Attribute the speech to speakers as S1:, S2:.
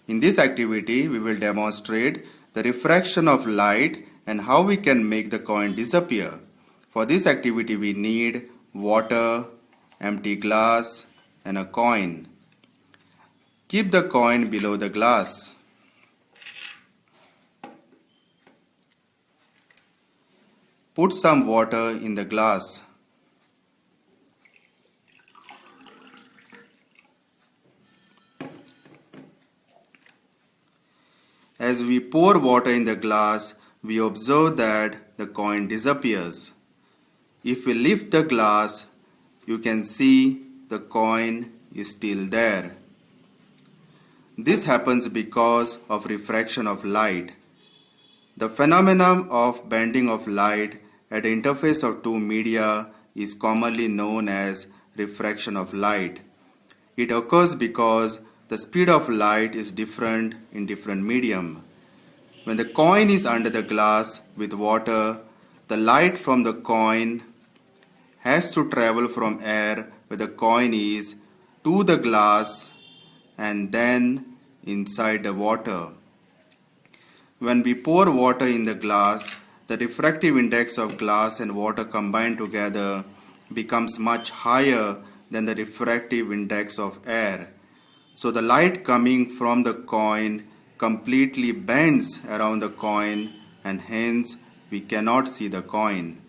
S1: In this activity, we will demonstrate the refraction of light and how we can make the coin disappear. For this activity, we need water, empty glass, and a coin. Keep the coin below the glass. Put some water in the glass. As we pour water in the glass, we observe that the coin disappears. If we lift the glass, you can see the coin is still there. This happens because of refraction of light. The phenomenon of bending of light at the interface of two media is commonly known as refraction of light. It occurs because the speed of light is different in different medium. When the coin is under the glass with water, the light from the coin has to travel from air where the coin is to the glass and then inside the water. When we pour water in the glass, the refractive index of glass and water combined together becomes much higher than the refractive index of air. So the light coming from the coin completely bends around the coin and hence we cannot see the coin.